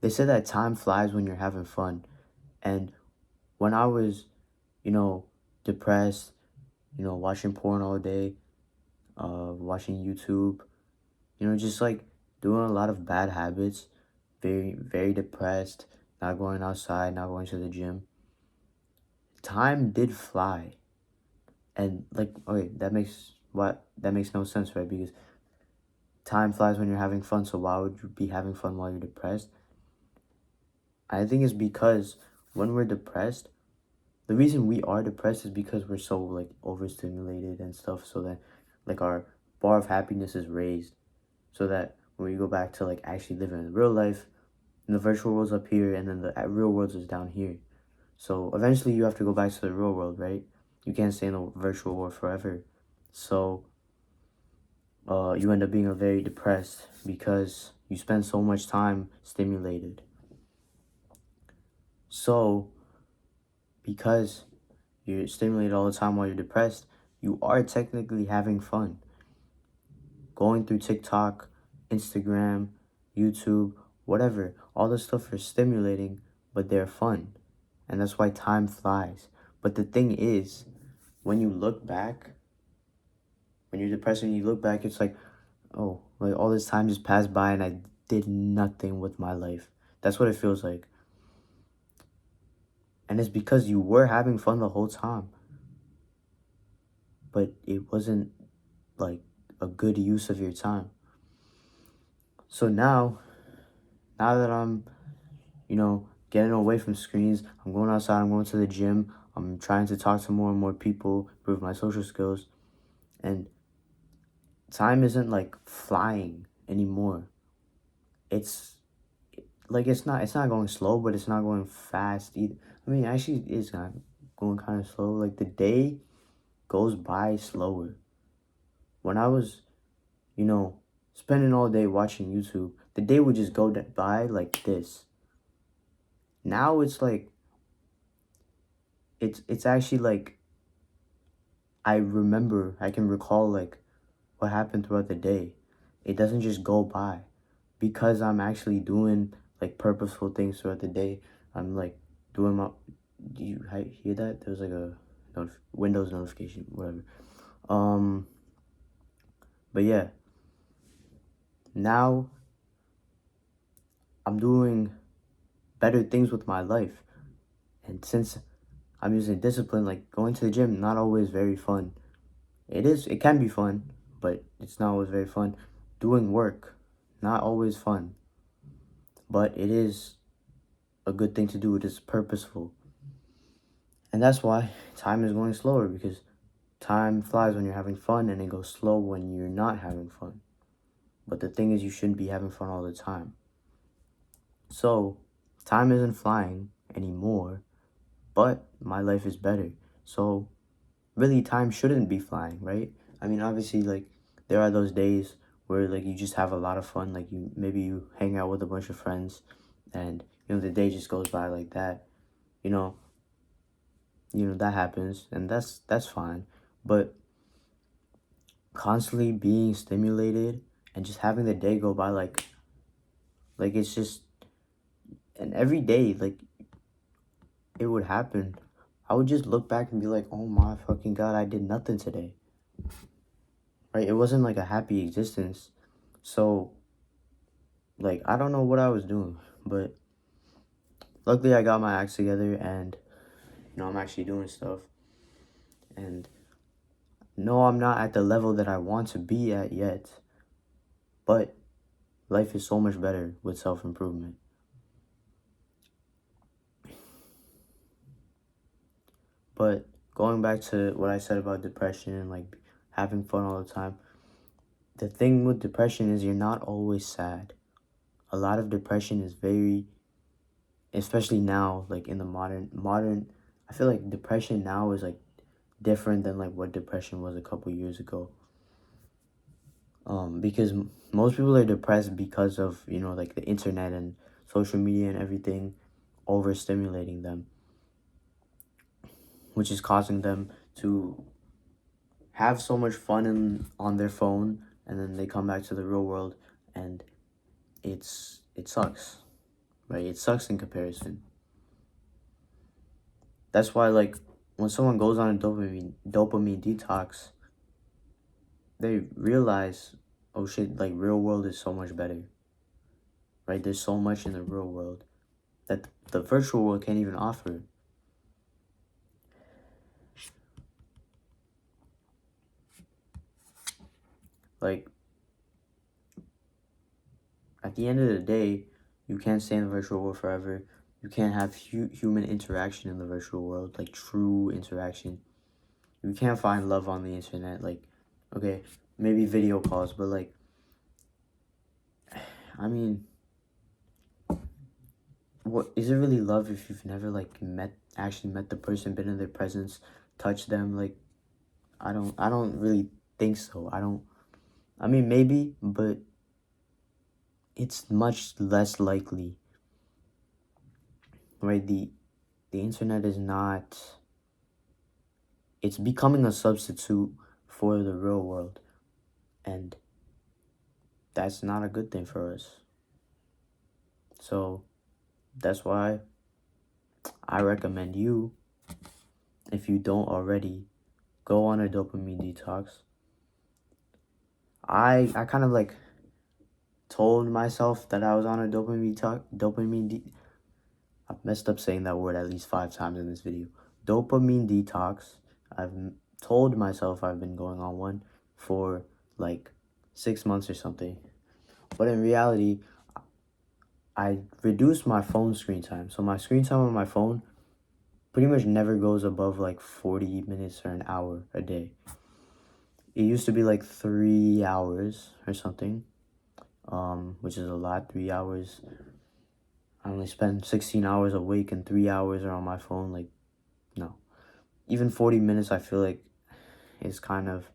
They said that time flies when you're having fun. And when I was, you know, depressed, watching porn all day, watching YouTube, just like doing a lot of bad habits, very, very depressed, not going outside, not going to the gym. Time did fly. And like, okay, that makes no sense, right? Because time flies when you're having fun, so why would you be having fun while you're depressed? I think it's because when we're depressed, the reason we are depressed is because we're so like overstimulated and stuff, so that like our bar of happiness is raised, so that when we go back to like actually living in real life, and the virtual world's up here and then the real world is down here. So eventually you have to go back to the real world, right? You can't stay in the virtual world forever. So you end up being very depressed because you spend so much time stimulated. So because you're stimulated all the time while you're depressed, you are technically having fun. Going through TikTok, Instagram, YouTube, whatever, all this stuff are stimulating, but they're fun. And that's why time flies. But the thing is, when you look back, when you're depressed and you look back, it's like, oh, like all this time just passed by and I did nothing with my life. That's what it feels like. And it's because you were having fun the whole time, but it wasn't like a good use of your time. So now that I'm, getting away from screens, I'm going outside, I'm going to the gym, I'm trying to talk to more and more people, improve my social skills, and time isn't like flying anymore. It's like it's not going slow, but it's not going fast either. I mean, actually, it's not going kind of slow. Like the day goes by slower. When I was, you know, spending all day watching YouTube, the day would just go by like this. Now it's like it's actually like I can recall like what happened throughout the day. It doesn't just go by because I'm actually doing like purposeful things throughout the day. I'm like doing my. Do you hear that? There's like a Windows notification, whatever. Um, but yeah, now I'm doing better things with my life, and since I'm using discipline, like going to the gym, not always very fun. It can be fun, but it's not always very fun. Doing work, not always fun, but it is a good thing to do. It is purposeful. And that's why time is going slower, because time flies when you're having fun and it goes slow when you're not having fun. But the thing is, you shouldn't be having fun all the time. So, time isn't flying anymore, but my life is better. So, really, time shouldn't be flying, right? I mean, obviously, like, there are those days where, like, you just have a lot of fun. Like, maybe you hang out with a bunch of friends and, the day just goes by like that. You know, that happens and that's fine. But constantly being stimulated and just having the day go by like it's just, and every day like it would happen, I would just look back and be like, oh my fucking god, I did nothing today, right? It wasn't like a happy existence. So like I don't know what I was doing, but luckily I got my acts together and I'm actually doing stuff. And no, I'm not at the level that I want to be at yet, but life is so much better with self-improvement. But going back to what I said about depression and like having fun all the time, the thing with depression is you're not always sad. A lot of depression is very, especially now, like in the modern, I feel like depression now is like different than like what depression was a couple years ago. Because most people are depressed because of, like the internet and social media and everything overstimulating them, which is causing them to have so much fun on their phone, and then they come back to the real world and it sucks, right? It sucks in comparison. That's why, like, when someone goes on a dopamine detox, they realize, oh shit, like, real world is so much better, right? There's so much in the real world that the virtual world can't even offer. Like, at the end of the day, you can't stay in the virtual world forever. You can't have human interaction in the virtual world, like true interaction. You can't find love on the internet. Like, okay, maybe video calls, but like, I mean, what is it really love if you've never like actually met the person, been in their presence, touched them? Like, I don't really think so. I mean, maybe, but it's much less likely, right? The internet is not, it's becoming a substitute for the real world, and that's not a good thing for us. So that's why I recommend you, if you don't already, go on a dopamine detox. I kind of like told myself that I was on a I've messed up saying that word at least 5 times in this video. Dopamine detox. Told myself I've been going on one for like 6 months or something. But in reality, I reduced my phone screen time. So my screen time on my phone pretty much never goes above like 40 minutes or an hour a day. It used to be like 3 hours or something, which is a lot. 3 hours. I only spend 16 hours awake and 3 hours are on my phone. Like, no. Even 40 minutes, I feel like is kind of,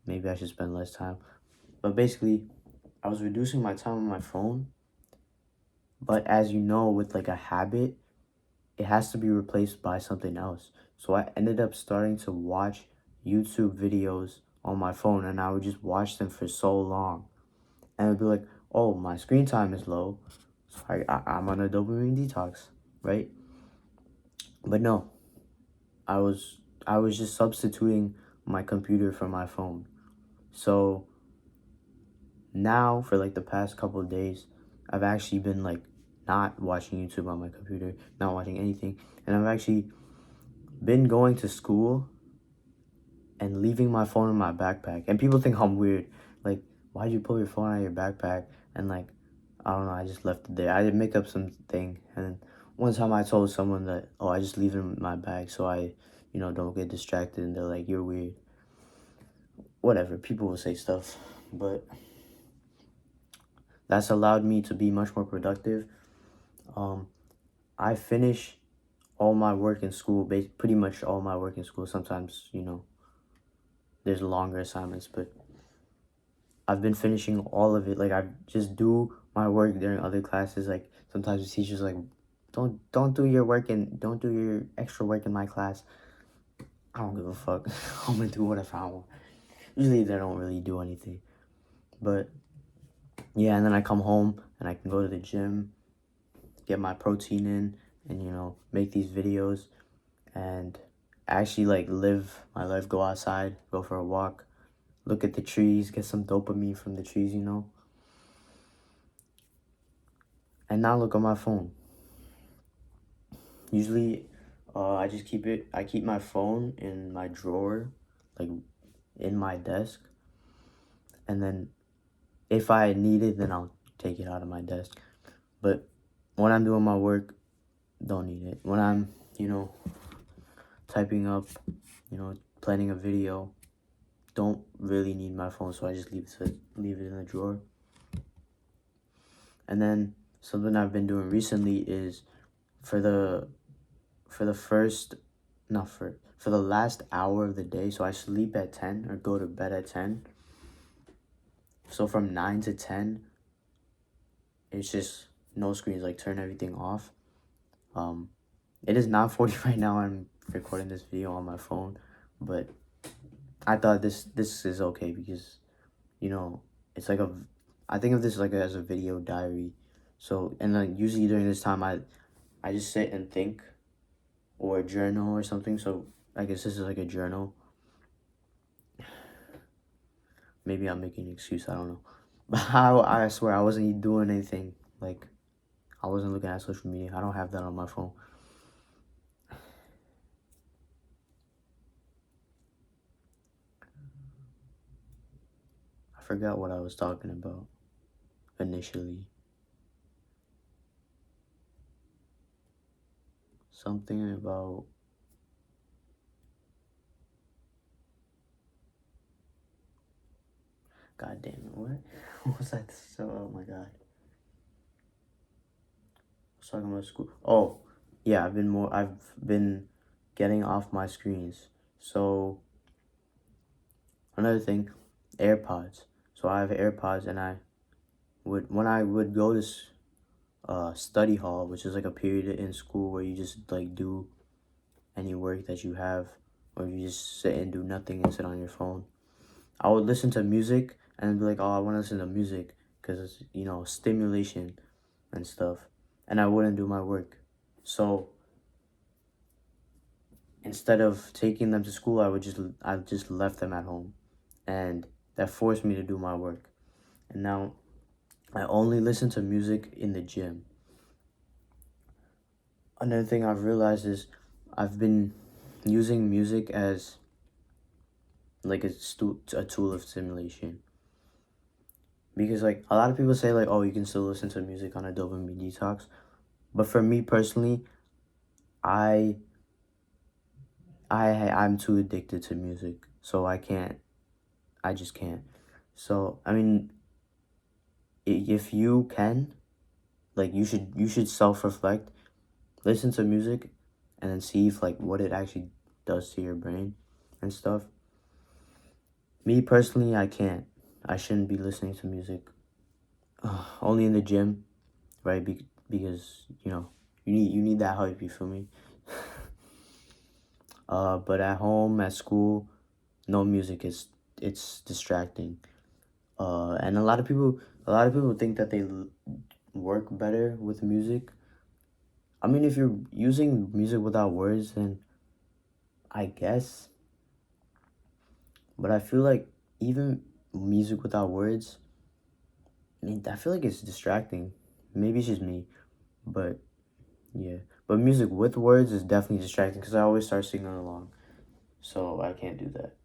maybe I should spend less time. But basically, I was reducing my time on my phone. But as you know, with like a habit, it has to be replaced by something else. So I ended up starting to watch YouTube videos on my phone, and I would just watch them for so long. And it would be like, oh, my screen time is low, so I'm on a dopamine detox, right? But no, I was just substituting my computer for my phone. So now for like the past couple of days, I've actually been like not watching YouTube on my computer, not watching anything, and I've actually been going to school and leaving my phone in my backpack. And people think I'm weird. Like, why'd you pull your phone out of your backpack? And like, I don't know, I just left it there. I didn't make up something. And one time I told someone that, oh, I just leave it in my bag so I, don't get distracted. And they're like, you're weird. Whatever, people will say stuff. But that's allowed me to be much more productive. I finish all my work in school, pretty much all my work in school. Sometimes, there's longer assignments, but I've been finishing all of it. Like, I just do my work during other classes. Like, sometimes the teacher's like, don't do your work and don't do your extra work in my class. I don't give a fuck. I'm gonna do whatever I want. Usually they don't really do anything. But yeah, and then I come home and I can go to the gym, get my protein in, and make these videos and actually like live my life, go outside, go for a walk, look at the trees, get some dopamine from the trees, and not look on my phone. Usually, I keep my phone in my drawer, like in my desk, and then if I need it, then I'll take it out of my desk. But when I'm doing my work, don't need it. When I'm, typing up, planning a video, don't really need my phone, so I just leave it in the drawer. And then something I've been doing recently is for the first, not for the last hour of the day. So I sleep at 10 or go to bed at 10. So from 9 to 10, it's just no screens, like turn everything off. It is 9:40 right now. I'm recording this video on my phone, but I thought this is okay because, it's like I think of this like as a video diary. So, and then usually during this time, I just sit and think or journal or something. So I guess this is like a journal. Maybe I'm making an excuse. I don't know. But I swear I wasn't doing anything. Like, I wasn't looking at social media. I don't have that on my phone. I forgot what I was talking about initially. Something about. God damn it, what? What was that? So, oh my god. I was talking about school. Oh, yeah, I've been getting off my screens. So, another thing, AirPods. So I have AirPods and when I would go to study hall, which is like a period in school where you just like do any work that you have, or you just sit and do nothing and sit on your phone. I would listen to music and be like, oh, I want to listen to music because it's, stimulation and stuff. And I wouldn't do my work. So instead of taking them to school, I just left them at home. And that forced me to do my work. And now I only listen to music in the gym. Another thing I've realized is I've been using music as like a tool of stimulation. Because like a lot of people say like, oh, you can still listen to music on a dopamine detox. But for me personally, I I'm too addicted to music. So I just can't. So I mean, if you can, like you should self-reflect, listen to music, and then see if like what it actually does to your brain and stuff. Me personally, I can't. I shouldn't be listening to music. Only in the gym, right? Because you need that hype. You feel me? But at home, at school, no music is it's distracting. And a lot of people think that they work better with music. I mean, if you're using music without words, then I guess. But I feel like even music without words, I mean, I feel like it's distracting. Maybe it's just me, but yeah. But music with words is definitely distracting because I always start singing along, so I can't do that.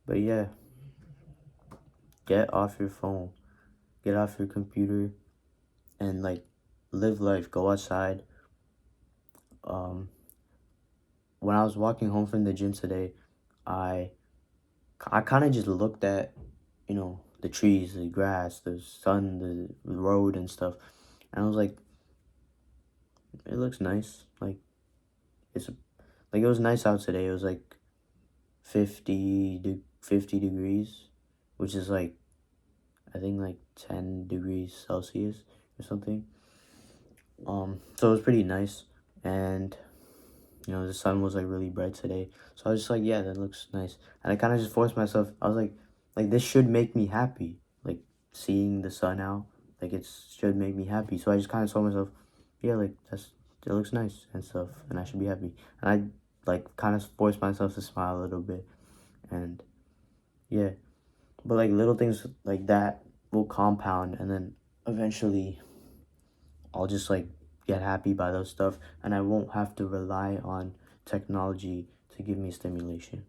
But yeah, get off your phone, get off your computer, and like live life. Go outside. Um, when I was walking home from the gym today, I I kind of just looked at the trees, the grass, the sun, the road and stuff, and I was like, it looks nice. Like it's like it was nice out today. It was like 50 degrees, which is like I think like 10 degrees Celsius or something. So it was pretty nice, and the sun was like really bright today. So I was just like, yeah, that looks nice. And I kind of just forced myself. I was like this should make me happy. Like seeing the sun out, like it should make me happy. So I just kind of told myself, yeah, like it looks nice and stuff, and I should be happy. And I like kind of forced myself to smile a little bit, and yeah. But like little things like that will compound, and then eventually I'll just like get happy by those stuff, and I won't have to rely on technology to give me stimulation.